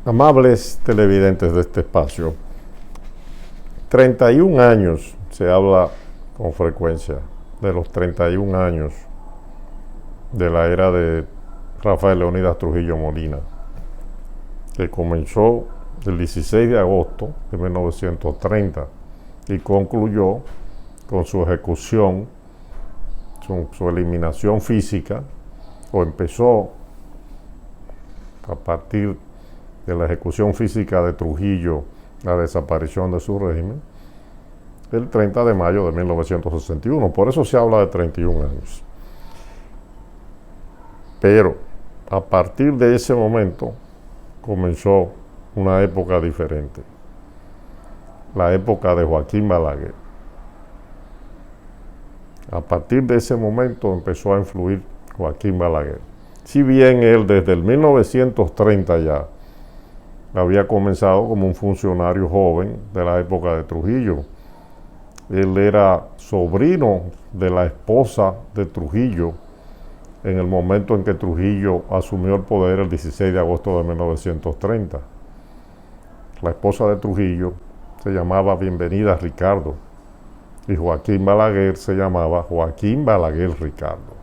Amables televidentes de este espacio, 31 años se habla con frecuencia de los 31 años de la era de Rafael Leónidas Trujillo Molina, que comenzó el 16 de agosto de 1930 y concluyó con su ejecución, su eliminación física, o empezó a partir de la ejecución física de Trujillo, la desaparición de su régimen, el 30 de mayo de 1961. Por eso se habla de 31 años. Pero a partir de ese momento comenzó una época diferente, la época de Joaquín Balaguer. A partir de ese momento empezó a influir Joaquín Balaguer. Si bien él desde el 1930 ya había comenzado como un funcionario joven de la época de Trujillo. Él era sobrino de la esposa de Trujillo en el momento en que Trujillo asumió el poder el 16 de agosto de 1930. La esposa de Trujillo se llamaba Bienvenida Ricardo y Joaquín Balaguer se llamaba Joaquín Balaguer Ricardo.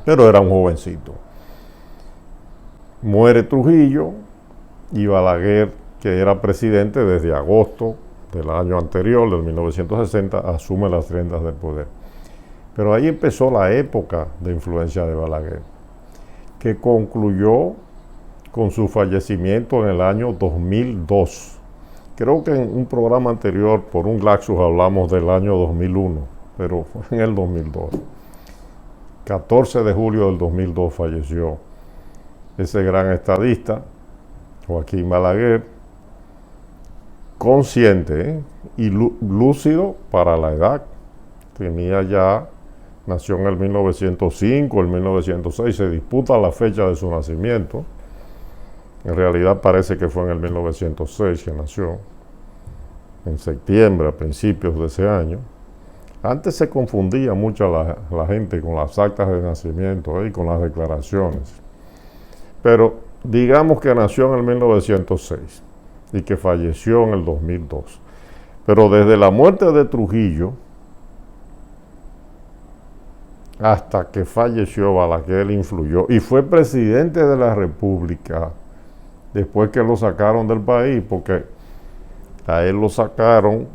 Pero era un jovencito. Muere Trujillo y Balaguer, que era presidente desde agosto del año anterior, del 1960, asume las riendas del poder. Pero ahí empezó la época de influencia de Balaguer, que concluyó con su fallecimiento en el año 2002. Creo que en un programa anterior, por un lapsus, hablamos del año 2001, pero fue en el 2002. 14 de julio del 2002 falleció ese gran estadista, Joaquín Balaguer, consciente y lúcido para la edad. Nació en el 1905, el 1906, se disputa la fecha de su nacimiento. En realidad parece que fue en el 1906 que nació, en septiembre, a principios de ese año. Antes se confundía mucho la gente con las actas de nacimiento y con las declaraciones. Pero digamos que nació en el 1906 y que falleció en el 2002. Pero desde la muerte de Trujillo hasta que falleció, Balaguer influyó y fue presidente de la República después que lo sacaron del país, porque a él lo sacaron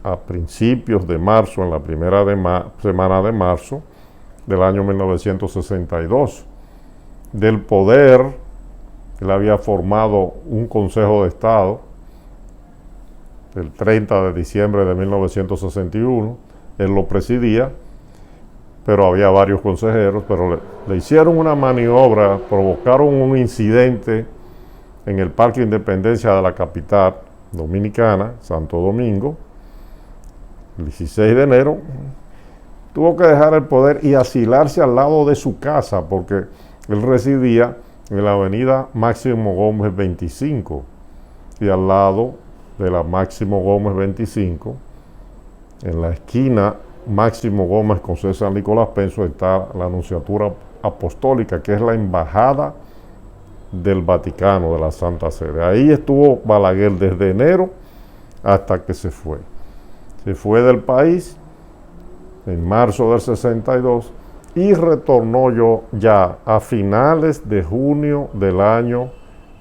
a principios de marzo, en la primera semana de marzo del año 1962. Del poder, él había formado un Consejo de Estado el 30 de diciembre de 1961, él lo presidía, pero había varios consejeros, pero le hicieron una maniobra, provocaron un incidente en el Parque Independencia de la capital dominicana, Santo Domingo, el 16 de enero, tuvo que dejar el poder y asilarse al lado de su casa, porque él residía en la avenida Máximo Gómez 25, y al lado de la Máximo Gómez 25, en la esquina Máximo Gómez con César Nicolás Penso, está la Anunciatura Apostólica, que es la embajada del Vaticano, de la Santa Sede. Ahí estuvo Balaguer desde enero hasta que se fue. Se fue del país en marzo del 62 y retornó ya a finales de junio del año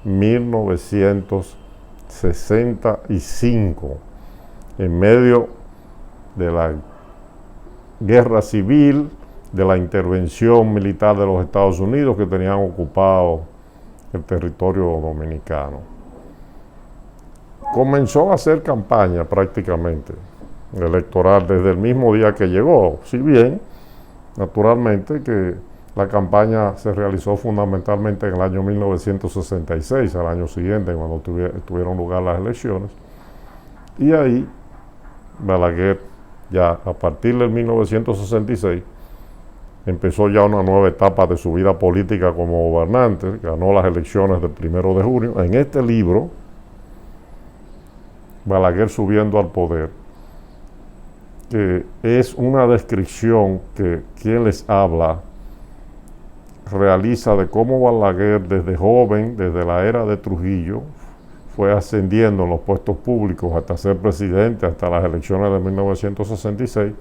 1965, en medio de la guerra civil, de la intervención militar de los Estados Unidos, que tenían ocupado el territorio dominicano. Comenzó a hacer campaña prácticamente electoral desde el mismo día que llegó, si bien naturalmente que la campaña se realizó fundamentalmente en el año 1966, al año siguiente, cuando tuvieron lugar las elecciones. Y ahí Balaguer, ya a partir del 1966, empezó ya una nueva etapa de su vida política como gobernante, ganó las elecciones del 1 de junio. En este libro, Balaguer subiendo al poder, que es una descripción que quien les habla realiza de cómo Balaguer desde joven, desde la era de Trujillo, fue ascendiendo en los puestos públicos hasta ser presidente, hasta las elecciones de 1966,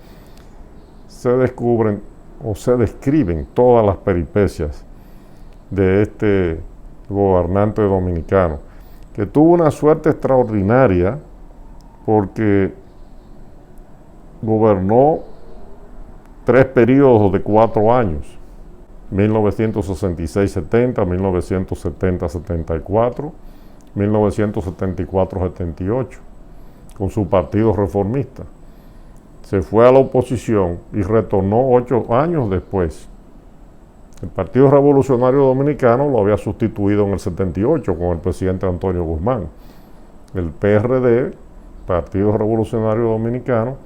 se descubren o se describen todas las peripecias de este gobernante dominicano, que tuvo una suerte extraordinaria porque gobernó 3 periodos de 4 años, 1966-70, 1970-74, 1974-78, con su partido reformista. Se fue a la oposición y retornó 8 años después. El Partido Revolucionario Dominicano lo había sustituido en el 78 con el presidente Antonio Guzmán. El PRD, Partido Revolucionario Dominicano,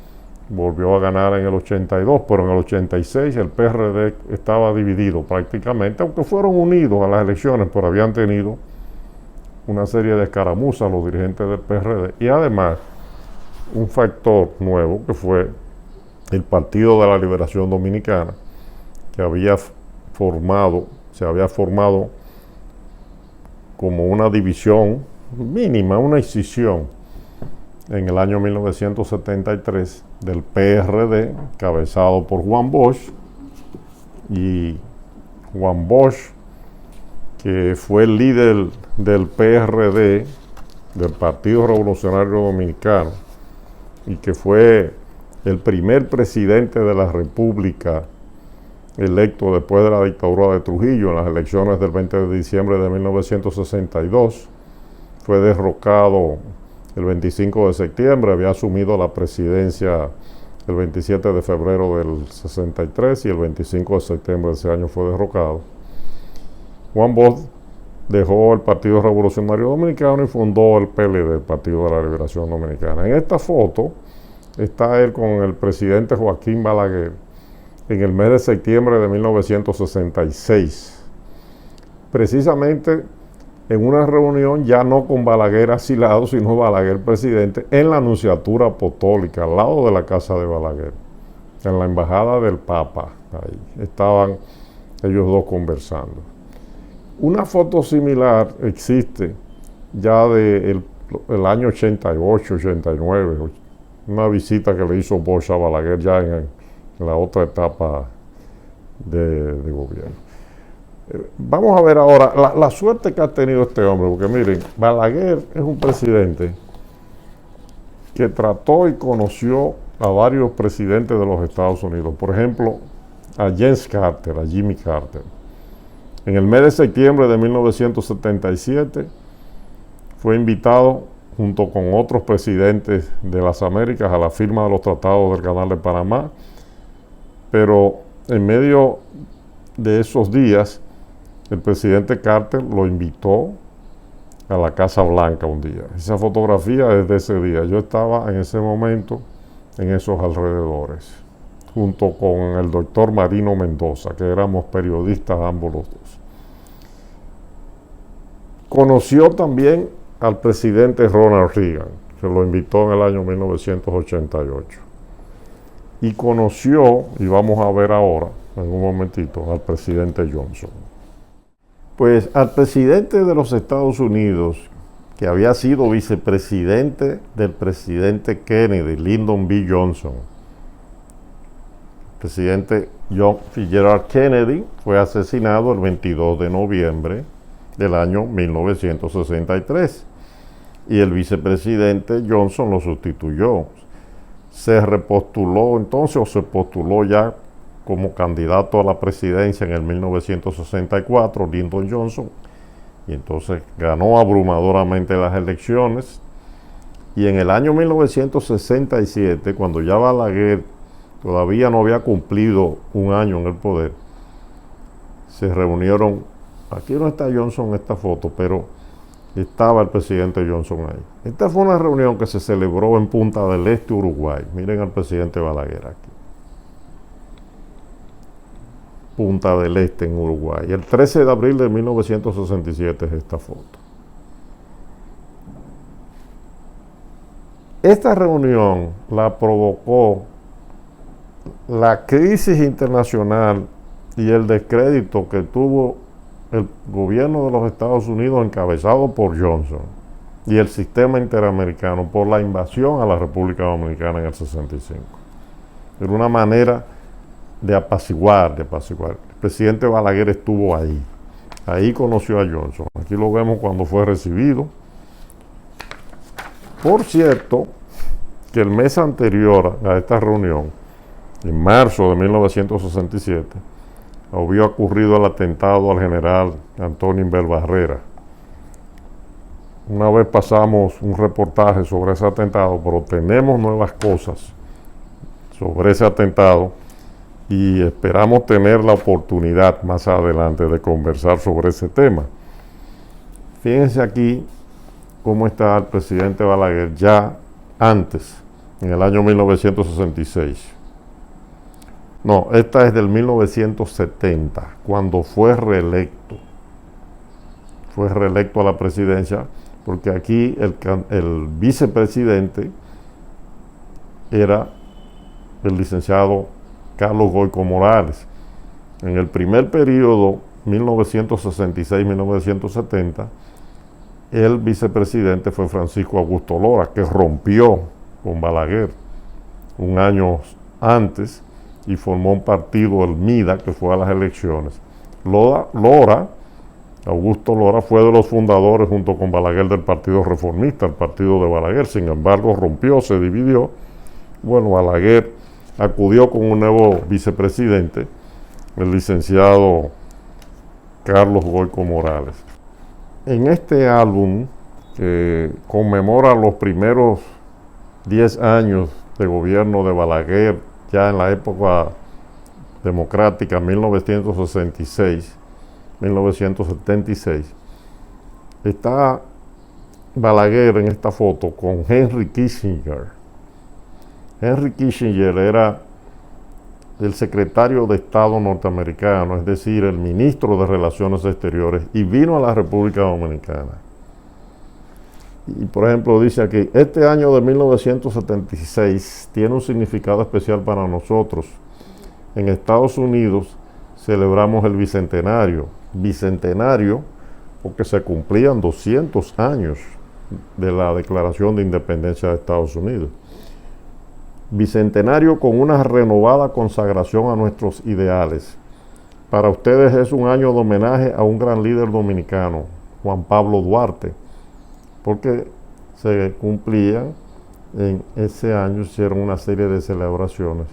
volvió a ganar en el 82, pero en el 86 el PRD estaba dividido prácticamente, aunque fueron unidos a las elecciones, pero habían tenido una serie de escaramuzas los dirigentes del PRD. Y además, un factor nuevo que fue el Partido de la Liberación Dominicana, que se había formado como una división mínima, una escisión en el año 1973 del PRD, encabezado por Juan Bosch, y Juan Bosch, que fue el líder del PRD, del Partido Revolucionario Dominicano, y que fue el primer presidente de la República electo después de la dictadura de Trujillo en las elecciones del 20 de diciembre de 1962. Fue derrocado el 25 de septiembre, había asumido la presidencia el 27 de febrero del 63 y el 25 de septiembre de ese año fue derrocado. Juan Bosch dejó el Partido Revolucionario Dominicano y fundó el PLD, el Partido de la Liberación Dominicana. En esta foto está él con el presidente Joaquín Balaguer en el mes de septiembre de 1966, precisamente en una reunión ya no con Balaguer asilado, sino Balaguer presidente, en la Nunciatura Apostólica, al lado de la casa de Balaguer, en la embajada del Papa. Ahí estaban ellos dos conversando. Una foto similar existe ya del año 88, 89, una visita que le hizo Bosch a Balaguer ya en la otra etapa de gobierno. Vamos a ver ahora la suerte que ha tenido este hombre, porque miren, Balaguer es un presidente que trató y conoció a varios presidentes de los Estados Unidos. Por ejemplo, a James Carter, a Jimmy Carter. En el mes de septiembre de 1977 fue invitado junto con otros presidentes de las Américas a la firma de los tratados del Canal de Panamá, pero en medio de esos días el presidente Carter lo invitó a la Casa Blanca un día. Esa fotografía es de ese día. Yo estaba en ese momento en esos alrededores, junto con el doctor Marino Mendoza, que éramos periodistas ambos los dos. Conoció también al presidente Ronald Reagan, que lo invitó en el año 1988. Y conoció, y vamos a ver ahora, en un momentito, al presidente Johnson. Pues al presidente de los Estados Unidos, que había sido vicepresidente del presidente Kennedy, Lyndon B. Johnson. El presidente John Fitzgerald Kennedy fue asesinado el 22 de noviembre del año 1963 y el vicepresidente Johnson lo sustituyó. Se repostuló entonces, o se postuló ya como candidato a la presidencia en el 1964, Lyndon Johnson, y entonces ganó abrumadoramente las elecciones. Y en el año 1967, cuando ya Balaguer todavía no había cumplido un año en el poder, se reunieron, aquí no está Johnson en esta foto, pero estaba el presidente Johnson ahí. Esta fue una reunión que se celebró en Punta del Este, Uruguay. Miren al presidente Balaguer aquí. Punta del Este, en Uruguay. El 13 de abril de 1967 es esta foto. Esta reunión la provocó la crisis internacional y el descrédito que tuvo el gobierno de los Estados Unidos encabezado por Johnson y el sistema interamericano por la invasión a la República Dominicana en el 65. Era una manera de apaciguar. El presidente Balaguer estuvo ahí. Ahí conoció a Johnson. Aquí lo vemos cuando fue recibido. Por cierto, que el mes anterior a esta reunión, en marzo de 1967, había ocurrido el atentado al general Antonio Inver Barrera. Una vez pasamos un reportaje sobre ese atentado, pero tenemos nuevas cosas sobre ese atentado y esperamos tener la oportunidad más adelante de conversar sobre ese tema. Fíjense aquí cómo está el presidente Balaguer ya antes, en el año 1966. No, esta es del 1970, cuando fue reelecto. Fue reelecto a la presidencia, porque aquí el vicepresidente era el licenciado Carlos Goyco Morales. En el primer periodo, 1966-1970, el vicepresidente fue Francisco Augusto Lora, que rompió con Balaguer un año antes y formó un partido, el MIDA, que fue a las elecciones. Augusto Lora fue de los fundadores junto con Balaguer del Partido Reformista, el partido de Balaguer. Sin embargo, rompió, se dividió. Bueno, Balaguer acudió con un nuevo vicepresidente, el licenciado Carlos Goyco Morales. En este álbum, que conmemora los primeros 10 años de gobierno de Balaguer, ya en la época democrática, 1966-1976, está Balaguer en esta foto con Henry Kissinger. Henry Kissinger era el secretario de Estado norteamericano, es decir, el ministro de Relaciones Exteriores, y vino a la República Dominicana. Y por ejemplo dice aquí, este año de 1976 tiene un significado especial para nosotros. En Estados Unidos celebramos el bicentenario porque se cumplían 200 años de la Declaración de Independencia de Estados Unidos. Bicentenario con una renovada consagración a nuestros ideales. Para ustedes es un año de homenaje a un gran líder dominicano, Juan Pablo Duarte, porque se cumplían en ese año, hicieron una serie de celebraciones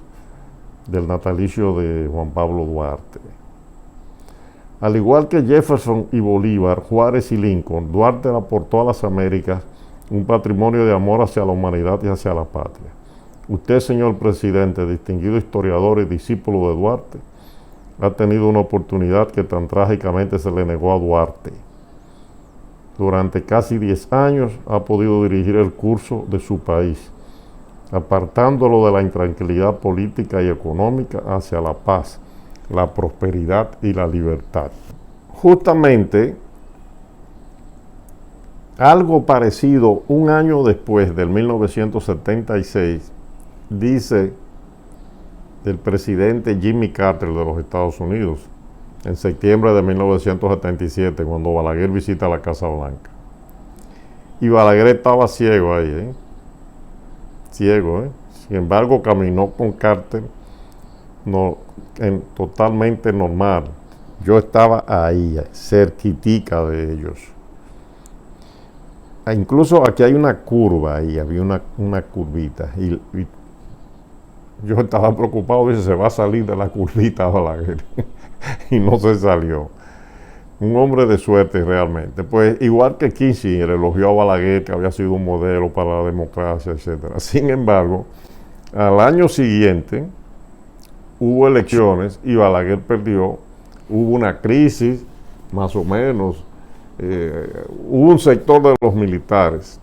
del natalicio de Juan Pablo Duarte. Al igual que Jefferson y Bolívar, Juárez y Lincoln, Duarte aportó a las Américas un patrimonio de amor hacia la humanidad y hacia la patria. Usted, señor presidente, distinguido historiador y discípulo de Duarte, ha tenido una oportunidad que tan trágicamente se le negó a Duarte. Durante casi 10 años ha podido dirigir el curso de su país, apartándolo de la intranquilidad política y económica hacia la paz, la prosperidad y la libertad. Justamente, algo parecido un año después del 1976, dice el presidente Jimmy Carter de los Estados Unidos, en septiembre de 1977, cuando Balaguer visita la Casa Blanca. Y Balaguer estaba ciego ahí, ciego. Sin embargo, caminó con Carter totalmente normal. Yo estaba ahí, cerquitica de ellos. Incluso aquí hay una curva ahí, había una curvita. Y yo estaba preocupado, dice, se va a salir de la curvita Balaguer. Y no se salió. Un hombre de suerte realmente. Pues igual que Kissinger elogió a Balaguer, que había sido un modelo para la democracia, etc. Sin embargo, al año siguiente hubo elecciones y Balaguer perdió. Hubo una crisis, más o menos. Hubo un sector de los militares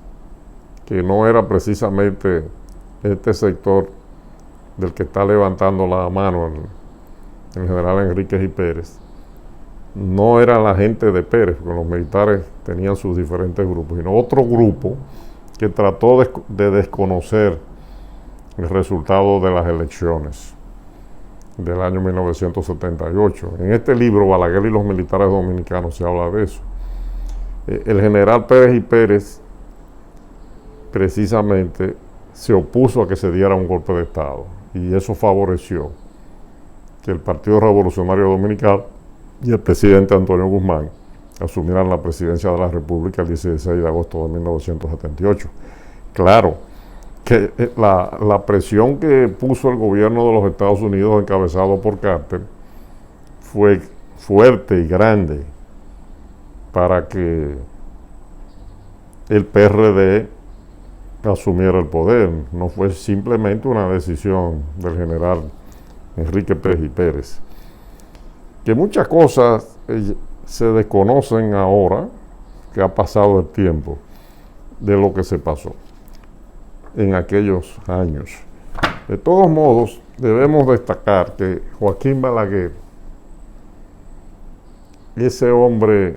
que no era precisamente este sector del que está levantando la mano el general Enríquez y Pérez. No era la gente de Pérez, porque los militares tenían sus diferentes grupos, sino otro grupo que trató de desconocer el resultado de las elecciones. del año 1978. En este libro, Balaguer y los militares dominicanos, se habla de eso. El general Pérez y Pérez precisamente se opuso a que se diera un golpe de Estado, y eso favoreció que el Partido Revolucionario Dominicano y el presidente Antonio Guzmán asumieran la presidencia de la República el 16 de agosto de 1978. Claro que la presión que puso el gobierno de los Estados Unidos, encabezado por Carter, fue fuerte y grande para que el PRD asumiera el poder. No fue simplemente una decisión del general Enrique Pérez y Pérez. Que muchas cosas se desconocen ahora, que ha pasado el tiempo, de lo que se pasó en aquellos años. De todos modos, debemos destacar que Joaquín Balaguer, ese hombre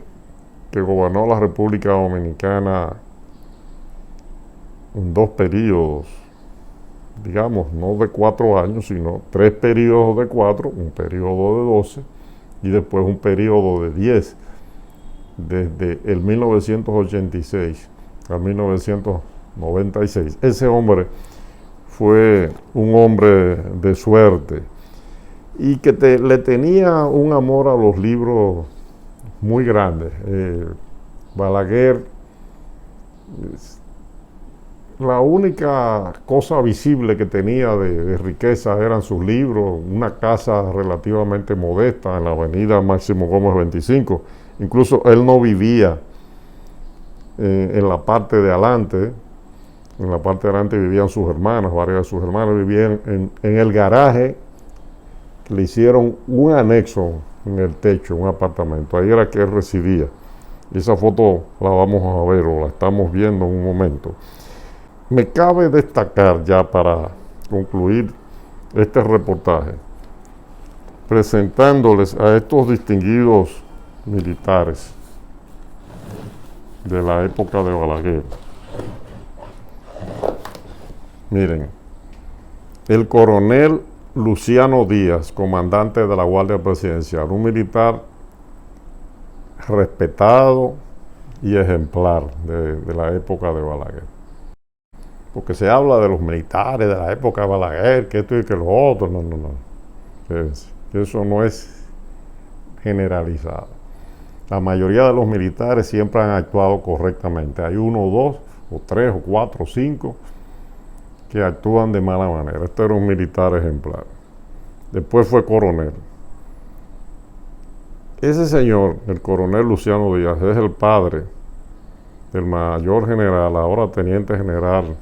que gobernó la República Dominicana en 2 periodos, digamos, no de 4 años, sino 3 periodos de 4, un periodo de 12 y después un periodo de 10, desde el 1986 a 1996. Ese hombre fue un hombre de suerte y que le tenía un amor a los libros muy grande. Balaguer, la única cosa visible que tenía de riqueza eran sus libros, una casa relativamente modesta en la avenida Máximo Gómez 25. Incluso él no vivía en la parte de adelante. En la parte de adelante vivían sus hermanas, varias de sus hermanas vivían en el garaje. Le hicieron un anexo en el techo, un apartamento. Ahí era que él residía. Y esa foto la vamos a ver, o la estamos viendo en un momento. Me cabe destacar, ya para concluir este reportaje, presentándoles a estos distinguidos militares de la época de Balaguer. Miren, el coronel Luciano Díaz, comandante de la Guardia Presidencial, un militar respetado y ejemplar de la época de Balaguer. Porque se habla de los militares de la época de Balaguer, que esto y que lo otro. No. Eso no es generalizado. La mayoría de los militares siempre han actuado correctamente. Hay 1 o 2, o 3 o 4 o 5 que actúan de mala manera. Este era un militar ejemplar. Después fue coronel. Ese señor, el coronel Luciano Díaz, es el padre del mayor general, ahora teniente general,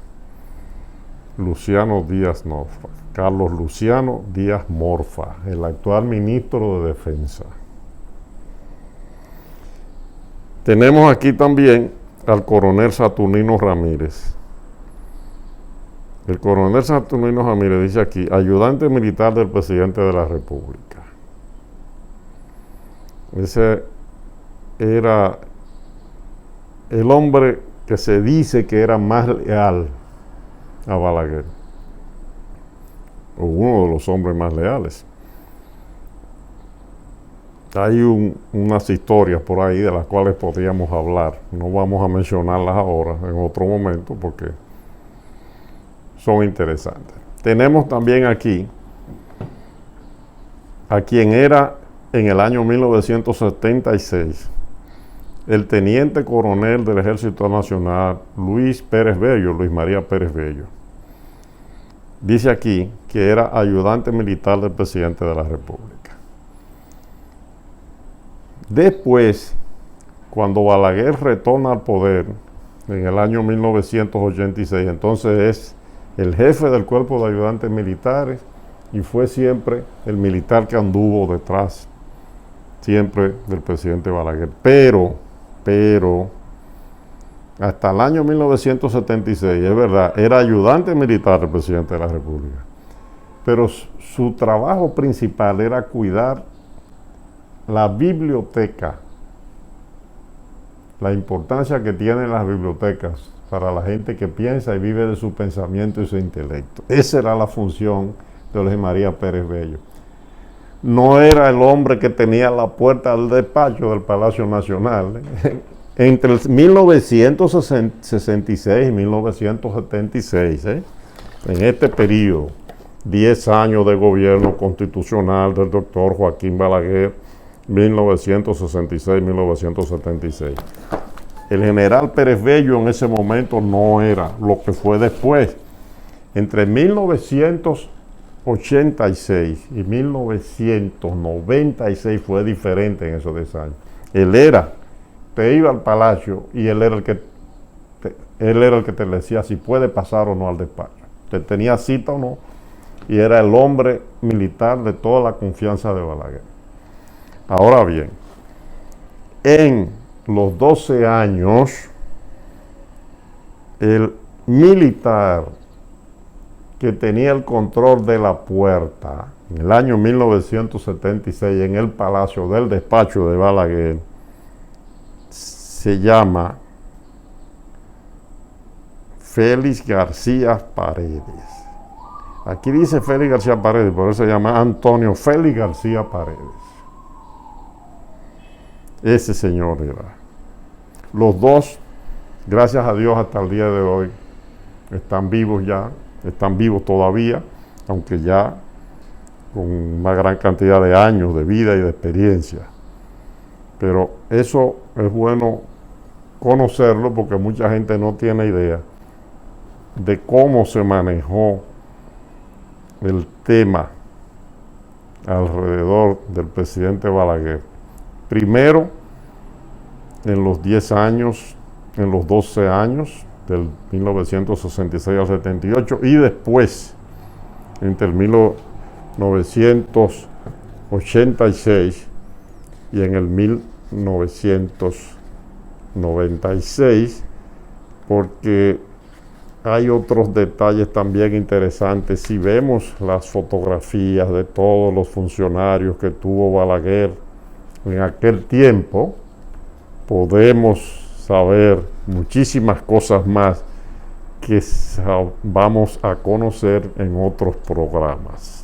Luciano Díaz Morfa, Carlos Luciano Díaz Morfa, el actual ministro de Defensa. Tenemos aquí también al coronel Saturnino Ramírez. El coronel Saturnino Ramírez dice aquí, ayudante militar del presidente de la República. Ese era el hombre que se dice que era más leal a Balaguer, o uno de los hombres más leales. Hay unas historias por ahí de las cuales podríamos hablar. No vamos a mencionarlas ahora, en otro momento, porque son interesantes. Tenemos también aquí a quien era en el año 1976 el teniente coronel del Ejército Nacional, Luis María Pérez Bello. Dice aquí que era ayudante militar del presidente de la República. Después, cuando Balaguer retorna al poder en el año 1986, entonces es el jefe del cuerpo de ayudantes militares y fue siempre el militar que anduvo detrás siempre del presidente Balaguer. Pero hasta el año 1976, es verdad, era ayudante militar del presidente de la República, pero su trabajo principal era cuidar la biblioteca, la importancia que tienen las bibliotecas para la gente que piensa y vive de su pensamiento y su intelecto. Esa era la función de Luis María Pérez Bello. no era el hombre que tenía la puerta del despacho del Palacio Nacional. Entre 1966 y 1976, en este periodo, 10 años de gobierno constitucional del doctor Joaquín Balaguer, 1966-1976. El general Pérez Bello en ese momento no era lo que fue después. Entre 1986 y 1996 fue diferente en esos 10 años. Te iba al palacio y él era el que te decía si puede pasar o no al despacho. Te tenía cita o no, y era el hombre militar de toda la confianza de Balaguer. Ahora bien, en los 12 años, el militar que tenía el control de la puerta en el año 1976 en el palacio del despacho de Balaguer se llama Félix García Paredes. Aquí dice Félix García Paredes, por eso se llama Antonio Félix García Paredes. Ese señor era. Los dos, gracias a Dios, hasta el día de hoy, están vivos ya, están vivos todavía, aunque ya con una gran cantidad de años de vida y de experiencia. Pero eso es bueno conocerlo porque mucha gente no tiene idea de cómo se manejó el tema alrededor del presidente Balaguer. Primero, en los 10 años, en los 12 años, del 1966 al 78, y después, entre el 1986 y en el 1996, porque hay otros detalles también interesantes. Si vemos las fotografías de todos los funcionarios que tuvo Balaguer en aquel tiempo, podemos saber muchísimas cosas más que vamos a conocer en otros programas.